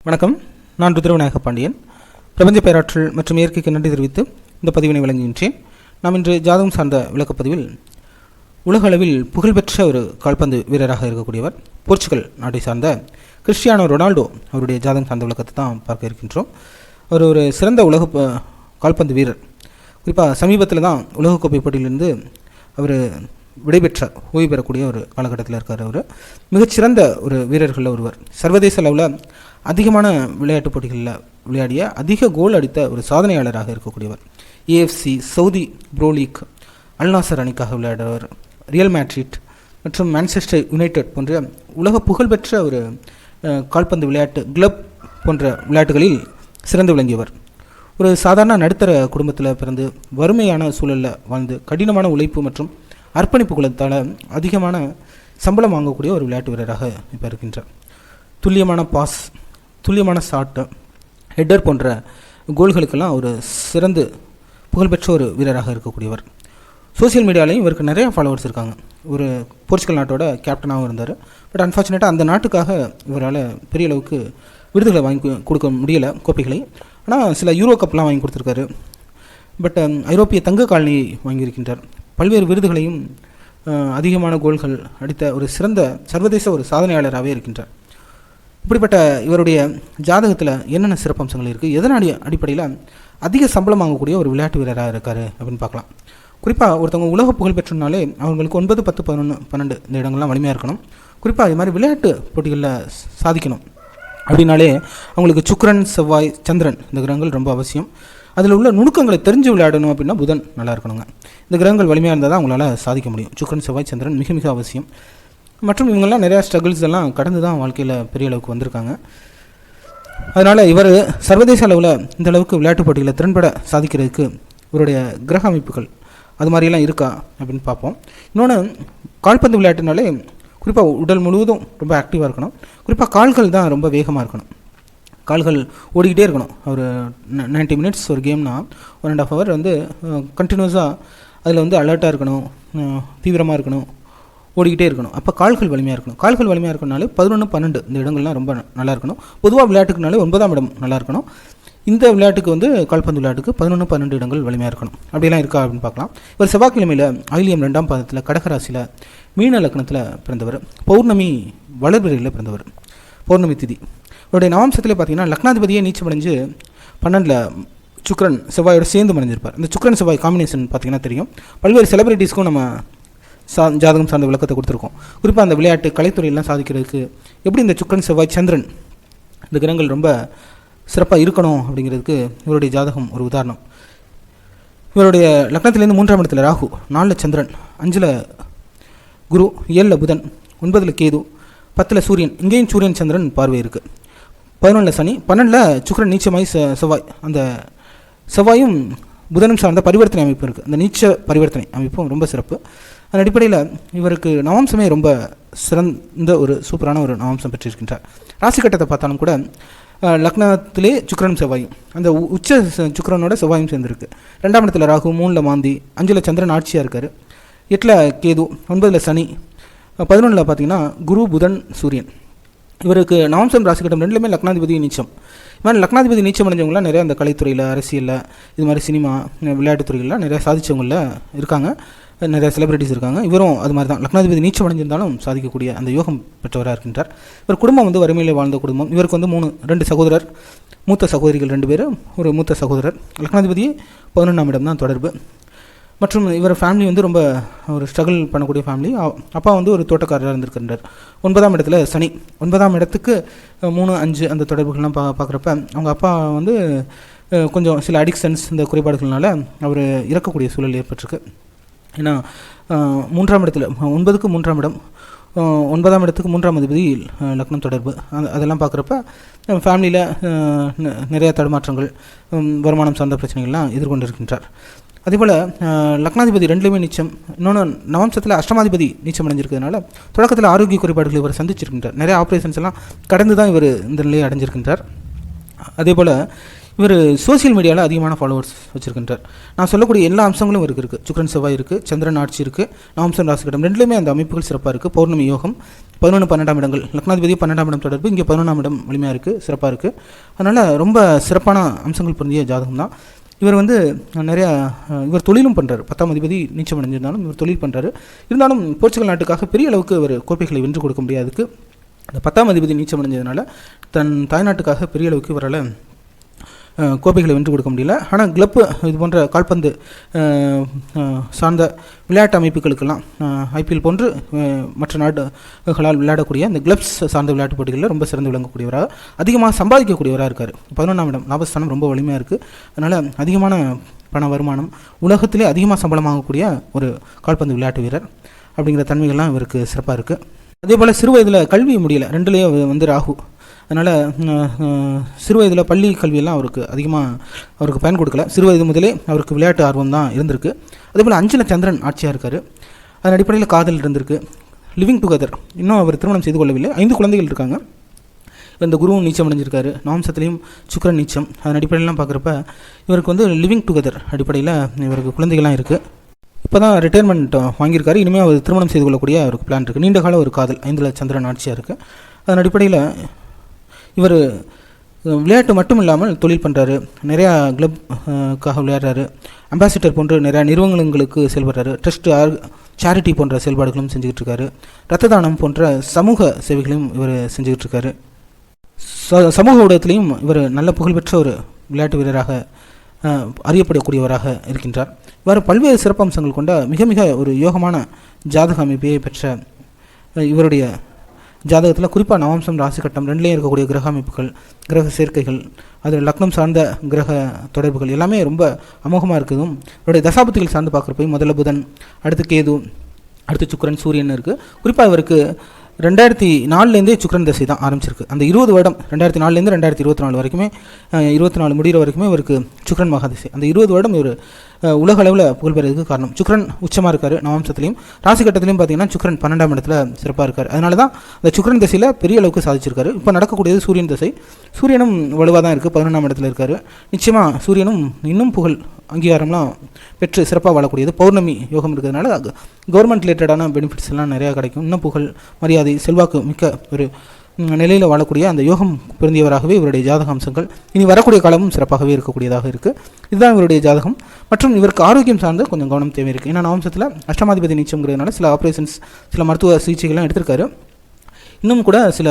வணக்கம். நான் ருத்ரவிநாயக பாண்டியன். பிரபஞ்ச பேராற்றல் மற்றும் இயற்கைக்கு நன்றி தெரிவித்து இந்த பதிவினை வழங்குகின்றேன். நாம் இன்று ஜாதகம் சார்ந்த விளக்கப்பதிவில் உலக அளவில் புகழ்பெற்ற ஒரு கால்பந்து வீரராக இருக்கக்கூடியவர் போர்ச்சுகல் நாட்டை சார்ந்த கிறிஸ்டியானோ ரொனால்டோ அவருடைய ஜாதகம் சார்ந்த விளக்கத்தை தான் பார்க்க இருக்கின்றோம். அவர் ஒரு சிறந்த உலக கால்பந்து வீரர். குறிப்பாக சமீபத்தில் தான் உலகக்கோப்பை போட்டியிலிருந்து அவர் விடைபெற்ற ஓய்வு பெறக்கூடிய ஒரு காலகட்டத்தில் இருக்கார். அவர் மிகச்சிறந்த ஒரு வீரர்களில் ஒருவர். சர்வதேச அளவில் அதிகமான விளையாட்டுப் போட்டிகளில் விளையாடிய அதிக கோல் அடித்த ஒரு சாதனையாளராக இருக்கக்கூடியவர். AFC, Saudi Pro League, Al Nassr அணிக்காக விளையாடுவர். ரியல் மேட்ரிட் மற்றும் மான்செஸ்டர் யுனைடெட் போன்ற உலக புகழ்பெற்ற ஒரு கால்பந்து விளையாட்டு கிளப் போன்ற விளையாட்டுகளில் சிறந்து விளங்கியவர். ஒரு சாதாரண நடுத்தர குடும்பத்தில் பிறந்து வறுமையான சூழலில் வாழ்ந்து கடினமான உழைப்பு மற்றும் அர்ப்பணிப்பு குலத்தால் அதிகமான சம்பளம் வாங்கக்கூடிய ஒரு விளையாட்டு வீரராக இப்போ இருக்கின்றார். துல்லியமான பாஸ், துல்லியமான ஷாட்டு, ஹெட்டர் போன்ற கோல்களுக்கெல்லாம் ஒரு சிறந்து புகழ்பெற்ற ஒரு வீரராக இருக்கக்கூடியவர். சோசியல் மீடியாலையும் இவருக்கு நிறைய ஃபாலோவர்ஸ் இருக்காங்க. ஒரு போர்ச்சுகல் நாட்டோட கேப்டனாகவும் இருந்தார். பட் அன்ஃபார்ச்சுனேட்டாக அந்த நாட்டுக்காக இவரால் பெரிய அளவுக்கு விருதுகளை வாங்கி கொடுக்க முடியலை, கோப்பைகளை. ஆனால் சில யூரோ கப்லாம் வாங்கி கொடுத்துருக்காரு. பட் ஐரோப்பிய தங்க காலனி வாங்கியிருக்கின்றார். பல்வேறு விருதுகளையும் அதிகமான கோல்கள் அடித்த ஒரு சிறந்த சர்வதேச ஒரு சாதனையாளராகவே இருக்கின்றார். இப்படிப்பட்ட இவருடைய ஜாதகத்தில் என்னென்ன சிறப்பம்சங்கள் இருக்குது, எதனாடி அடிப்படையில் அதிக சம்பளம் வாங்கக்கூடிய ஒரு விளையாட்டு வீரராக இருக்கார் அப்படின்னு பார்க்கலாம். குறிப்பாக ஒருத்தவங்க உலக புகழ் பெற்றனாலே அவங்களுக்கு 9, 10, 11, 12 இந்த இடங்கள்லாம் வலிமையாக இருக்கணும். குறிப்பாக இது மாதிரி விளையாட்டு போட்டிகளில் சாதிக்கணும் அப்படின்னாலே அவங்களுக்கு சுக்கிரன், செவ்வாய், சந்திரன் இந்த கிரகங்கள் ரொம்ப அவசியம். அதில் உள்ள நுணுக்கங்களை தெரிஞ்சு விளையாடணும் அப்படின்னா புதன் நல்லா இருக்கணுங்க. இந்த கிரகங்கள் வலிமையாக இருந்தால் தான் அவங்களால சாதிக்க முடியும். சுக்கிரன், செவ்வாய், சந்திரன் மிக மிக அவசியம். மற்றும் இவங்கெல்லாம் நிறையா ஸ்ட்ரகிள்ஸ் எல்லாம் கடந்து தான் வாழ்க்கையில் பெரிய அளவுக்கு வந்திருக்காங்க. அதனால் இவர் சர்வதேச அளவில் இந்த அளவுக்கு விளையாட்டு போட்டிகளை திறன்பட சாதிக்கிறதுக்கு இவருடைய கிரக அமைப்புகள் அது மாதிரியெல்லாம் இருக்கா அப்படின்னு பார்ப்போம். இன்னொன்று, கால்பந்து விளையாட்டுனாலே குறிப்பாக உடல் முழுவதும் ரொம்ப ஆக்டிவாக இருக்கணும். குறிப்பாக கால்கள் தான் ரொம்ப வேகமாக இருக்கணும். கால்கள் ஓடிக்கிட்டே இருக்கணும். ஒரு 90 மினிட்ஸ் ஒரு கேம்னா 1.5 ஹவர் வந்து கண்டினியூஸாக அதில் வந்து அலர்ட்டாக இருக்கணும், தீவிரமாக இருக்கணும், ஓடிக்கிட்டே இருக்கணும். அப்போ கால்கள் வலிமையாக இருக்கணும். கால்கள் வலிமையாக இருக்கணும்னாலே 11, 12 இந்த இடங்கள்லாம் ரொம்ப நல்லா இருக்கணும். பொதுவாக விளையாட்டுக்குனாலே 9ஆம் இடம் நல்லா இருக்கணும். இந்த விளையாட்டுக்கு வந்து கால்பந்து விளையாட்டுக்கு 11, 12 இடங்கள் வலிமையாக இருக்கணும். அப்படிலாம் இருக்கா அப்படின்னு பார்க்கலாம். இவர் செவ்வாய்க்கிழமையில் ஆயிலியம் 2ஆம் பாதத்தில் கடகராசியில் மீன லக்னத்தில் பிறந்தவர். பௌர்ணமி வளர்பிறையில் பிறந்தவர். பௌர்ணமி திதி. இவருடைய நவாம்சத்தில் பார்த்தீங்கன்னா லக்னாதிபதியே நீச்சமடைஞ்சு 12ல் சுக்கிரன் செவ்வாயோட சேர்ந்து மறைஞ்சிருப்பார். இந்த சுக்கிரன் செவ்வாய் காம்பினேஷன் பார்த்தீங்கன்னா தெரியும். பல்வேறு செலிபிரிட்டிஸ்க்கும் நம்ம ஜாதகம் சார்ந்த விளக்கத்தை கொடுத்துருக்கோம். குறிப்பாக அந்த விளையாட்டு கலைத்துறையெல்லாம் சாதிக்கிறதுக்கு எப்படி இந்த சுக்கிரன், செவ்வாய், சந்திரன் இந்த கிரகங்கள் ரொம்ப சிறப்பாக இருக்கணும் அப்படிங்கிறதுக்கு இவருடைய ஜாதகம் ஒரு உதாரணம். இவருடைய லக்னத்திலேருந்து 3ஆம் இடத்துல ராகு, 4ல் சந்திரன், 5ல் குரு, 7ல் புதன், 9ல் கேது, 10ல் சூரியன். இங்கேயும் சூரியன் சந்திரன் பார்வை இருக்குது. 11ல் சனி, 12ல் சுக்கிரன் நீச்சமாய் செவ்வாய். அந்த செவ்வாயும் புதனும் சார்ந்த பரிவர்த்தனை அமைப்பு இருக்குது. அந்த நீச்ச பரிவர்த்தனை அமைப்பும் ரொம்ப சிறப்பு. அதன் அடிப்படையில் இவருக்கு நவாம்சமே ரொம்ப சிறந்த ஒரு சூப்பரான ஒரு நவாம்சம் பெற்றிருக்கின்றார். ராசி கட்டத்தை பார்த்தாலும் கூட லக்னத்திலே சுக்கிரனும் செவ்வாயும், அந்த உச்ச சுக்கிரனோட செவ்வாயும் சேர்ந்துருக்கு. 2ஆம் இடத்துல ராகு, 3ல் மாந்தி, 5ல் சந்திரன் ஆட்சியாக இருக்கார், 8ல் கேது, 9ல் சனி, 11ல் பார்த்தீங்கன்னா குரு, புதன், சூரியன். இவருக்கு நவாம்சம் ராசி கட்டம் 2லுமே லக்னாதிபதி நீச்சம். இது மாதிரி லக்னாதிபதி நீச்சம் அடைஞ்சவங்களாம் நிறையா அந்த கலைத்துறையில், அரசியலில், இது மாதிரி சினிமா, விளையாட்டுத்துறையில் நிறையா சாதித்தவங்களில் இருக்காங்க. நிறைய செலிபிரிட்டிஸ் இருக்காங்க. இவரும் அது மாதிரி தான். லக்னாதிபதி நீச்சம் அடைஞ்சிருந்தாலும் சாதிக்கக்கூடிய அந்த யோகம் பெற்றவராக இருக்கின்றார். இவர் குடும்பம் வந்து வறுமையில் வாழ்ந்த குடும்பம். இவருக்கு வந்து 2 சகோதரர், மூத்த சகோதரிகள் 2 பேர், ஒரு மூத்த சகோதரர். லக்னாதிபதியே 11ஆம் இடம் தான் தொடர்பு. மற்றும் இவர் ஃபேமிலி வந்து ரொம்ப ஒரு ஸ்ட்ரகிள் பண்ணக்கூடிய ஃபேமிலி. அப்பா வந்து ஒரு தோட்டக்காரராக இருந்திருக்கின்றார். 9ஆம் இடத்துல சனி. 9ஆம் இடத்துக்கு 3, 5 அந்த தொடர்புகள்லாம் பார்க்குறப்ப அவங்க அப்பா வந்து கொஞ்சம் சில அடிக்ஷன்ஸ், இந்த குறைபாடுகள்னால அவர் இறக்கக்கூடிய சூழல் ஏற்பட்டிருக்கு. ஏன்னா 3ஆம் இடத்துல 9க்கு 3ஆம் இடம், 9ஆம் இடத்துக்கு 3ஆம் அதிபதி லக்னம் தொடர்பு. அதெல்லாம் பார்க்குறப்ப ஃபேமிலியில் நிறையா தடுமாற்றங்கள், வருமானம் சார்ந்த பிரச்சனைகள்லாம் எதிர்கொண்டு இருக்கின்றார். அதேபோல் லக்னாதிபதி 2லுமே நீச்சம். இன்னொன்று, நவம்சத்தில் அஷ்டமாதிபதி நீச்சம் அடைஞ்சிருக்கிறதுனால தொடக்கத்தில் ஆரோக்கிய குறைபாடுகள் இவர் சந்திச்சிருக்கின்றார். நிறைய ஆப்ரேஷன்ஸ் எல்லாம் கடந்து தான் இவர் இந்த நிலையை அடைஞ்சிருக்கின்றார். அதேபோல் இவர் சோசியல் மீடியாவில் அதிகமான ஃபாலோவர்ஸ் வச்சுருக்கின்றார். நான் சொல்லக்கூடிய எல்லா அம்சங்களும் இவருக்கு இருக்குது. சுக்கிரன் செவ்வாய் இருக்குது, சந்திரன் ஆட்சி இருக்குது, நவம்சம் ராசிகட்டம் ரெண்டுலேயுமே அந்த அமைப்புகள் சிறப்பாக இருக்குது. பௌர்ணமி யோகம் 11 12 இடங்கள், லக்னாதிபதி 12ஆம் இடம் தொடர்பு, இங்கே 11ஆம் இடம் வலிமையாக இருக்குது, சிறப்பாக இருக்குது. அதனால் ரொம்ப சிறப்பான அம்சங்கள் பொருந்திய ஜாதகம் தான். இவர் வந்து நிறையா இவர் தொழிலும் பண்ணுறாரு. 10ஆம் அதிபதி நீச்சம் அடைஞ்சிருந்தாலும் இவர் தொழில் பண்ணுறாரு. இருந்தாலும் போர்ச்சுகல் நாட்டுக்காக பெரிய அளவுக்கு இவர் கோப்பைகளை வென்று கொடுக்க முடியாதுக்கு இந்த 10ஆம் அதிபதி நீச்சம் அடைஞ்சதுனால தன் தாய்நாட்டுக்காக பெரிய அளவுக்கு இவரால் கோப்பைகளை வென்று கொடுக்க முடியல. ஆனால் கிளப்பு இது போன்ற கால்பந்து சார்ந்த விளையாட்டு அமைப்புகளுக்கெல்லாம் ஐபிஎல் போன்று மற்ற நாடுகளால் விளையாடக்கூடிய இந்த கிளப்ஸ் சார்ந்த விளையாட்டு போட்டிகளில் ரொம்ப சிறந்து விளங்கக்கூடியவராக, அதிகமாக சம்பாதிக்கக்கூடியவராக இருக்கார். 11ஆம் இடம் லாபஸ்தானம் ரொம்ப வலிமையாக இருக்குது. அதனால் அதிகமான பண வருமானம், உலகத்திலே அதிகமாக சம்பளம் வாங்கக்கூடிய ஒரு கால்பந்து விளையாட்டு வீரர் அப்படிங்கிற தன்மைகள்லாம் இவருக்கு சிறப்பாக இருக்குது. அதே போல் சிறு வயதில் கல்வி முடியல, ரெண்டுலேயே வந்து ராகு. அதனால் சிறு வயதில் பள்ளி கல்வியெல்லாம் அவருக்கு அதிகமாக அவருக்கு பயன் கொடுக்கல. சிறு வயது முதலே அவருக்கு விளையாட்டு ஆர்வம் தான் இருந்திருக்கு. அதே போல் 5ல் சந்திரன் ஆட்சியாக இருக்கார். அதன் அடிப்படையில் காதல் இருந்திருக்கு. லிவிங் டுகெதர், இன்னும் அவர் திருமணம் செய்து கொள்ளவில்லை. 5 குழந்தைகள் இருக்காங்க. இந்த குருவும் நீச்சம் அடைஞ்சிருக்காரு, நவம்சத்துலேயும் சுக்கிரன் நீச்சம். அதன் அடிப்படையிலாம் பார்க்குறப்ப இவருக்கு வந்து லிவிங் டுகெதர் அடிப்படையில் இவருக்கு குழந்தைகள்லாம் இருக்குது. இப்போ தான் ரிட்டையர்மெண்ட் வாங்கியிருக்காரு. இனிமேல் அவர் திருமணம் செய்து கொள்ளக்கூடிய அவருக்கு பிளான் இருக்குது. நீண்ட கால ஒரு காதல், 5ல் சந்திரன் ஆட்சியாக இருக்குது. அதன் அடிப்படையில் இவர் விளையாட்டு மட்டும் இல்லாமல் தொழில் பண்ணுறாரு. நிறையா கிளப்காக விளையாடுறாரு. அம்பாசிடர் போன்ற நிறையா நிறுவனங்களுக்கு செயல்படுறாரு. ட்ரஸ்ட், சேரிட்டி போன்ற செயல்பாடுகளும் செஞ்சுக்கிட்டு இருக்காரு. ரத்த தானம் போன்ற சமூக சேவைகளையும் இவர் செஞ்சுக்கிட்டு இருக்காரு. சமூக ஊடகத்திலையும் இவர் நல்ல புகழ்பெற்ற ஒரு விளையாட்டு வீரராக அறியப்படக்கூடியவராக இருக்கின்றார். இவ்வாறு பல்வேறு சிறப்பம்சங்கள் கொண்ட மிக மிக ஒரு யோகமான ஜாதக அமைப்பையை பெற்ற இவருடைய ஜாதகத்தில் குறிப்பாக நவம்சம் ராசி கட்டம் ரெண்டுலேயும் இருக்கக்கூடிய கிரக அமைப்புகள், கிரக சேர்க்கைகள், அது லக்னம் சார்ந்த கிரக தொடர்புகள் எல்லாமே ரொம்ப அமோகமாக இருக்குதும். இவருடைய தசாபத்திகள் சார்ந்து பார்க்குறப்ப முதல்ல புதன், அடுத்து கேது, அடுத்து சுக்கிரன், சூரியன் இருக்குது. குறிப்பாக இவருக்கு 2004 சுக்கிரன் தசை தான் ஆரம்பிச்சிருக்கு. அந்த 20 வருடம் 2004 2024 வரைக்குமே 24 முடிகிற வரைக்குமே இவருக்கு சுக்கிரன் மகாதிசை. அந்த 20 வருடம் இவர் உலக அளவில் புகழ்பெறதுக்கு காரணம் சுக்கிரன் உச்சமாக இருக்கார். நவம்சத்துலையும் ராசி கட்டத்திலையும் பார்த்தீங்கன்னா சுக்கிரன் 12ஆம் இடத்துல சிறப்பாக இருக்கார். அதனால தான் அந்த சுக்கிரன் தசையில் பெரிய அளவுக்கு சாதிச்சிருக்காரு. இப்போ நடக்கக்கூடியது சூரியன் தசை. சூரியனும் வலுவாக தான் இருக்குது, 11ஆம் இடத்துல இருக்கார். நிச்சயமாக சூரியனும் இன்னும் புகழ் அங்கீகாரம்லாம் பெற்று சிறப்பாக வாழக்கூடியது. பௌர்ணமி யோகம் இருக்கிறதுனால கவர்மெண்ட் ரிலேட்டடான பெனிஃபிட்ஸ் எல்லாம் நிறையா கிடைக்கும். இன்னும் புகழ், மரியாதை, செல்வாக்கு மிக்க ஒரு நிலையில் வாழக்கூடிய அந்த யோகம் பொருந்தியவராகவே இவருடைய ஜாதக அம்சங்கள் இனி வரக்கூடிய காலமும் சிறப்பாகவே இருக்கக்கூடியதாக இருக்குது. இதுதான் இவருடைய ஜாதகம். மற்றும் இவருக்கு ஆரோக்கியம் சார்ந்து கொஞ்சம் கவனம் தேவை இருக்குது. ஏன்னா நவம்சத்தில் அஷ்டமாதிபதி நீச்சம்ங்கிறதுனால சில ஆப்ரேஷன்ஸ், சில மருத்துவ சிகிச்சைகள்லாம் எடுத்திருக்காரு. இன்னும் கூட சில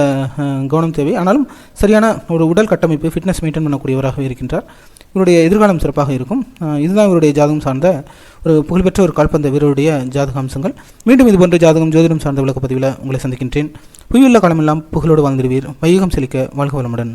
கவனம் தேவை. ஆனாலும் சரியான ஒரு உடல் கட்டமைப்பு, ஃபிட்னஸ் மெயின்டைன் பண்ணக்கூடியவராகவே இருக்கின்றார். இவருடைய எதிர்காலம் சிறப்பாக இருக்கும். இதுதான் இவருடைய ஜாதகம் சார்ந்த ஒரு புகழ்பெற்ற ஒரு கால்பந்து வீரருடைய ஜாதக அம்சங்கள். மீண்டும் இதுபோன்ற ஜாதகம், ஜோதிடம் சார்ந்த விளக்கப்பதிவில் உங்களை சந்திக்கின்றேன். புவியுள்ள காலமெல்லாம் புகழோடு வாழ்ந்திடுவீர். வையகம் செழிக்க, வாழ்க வளமுடன்.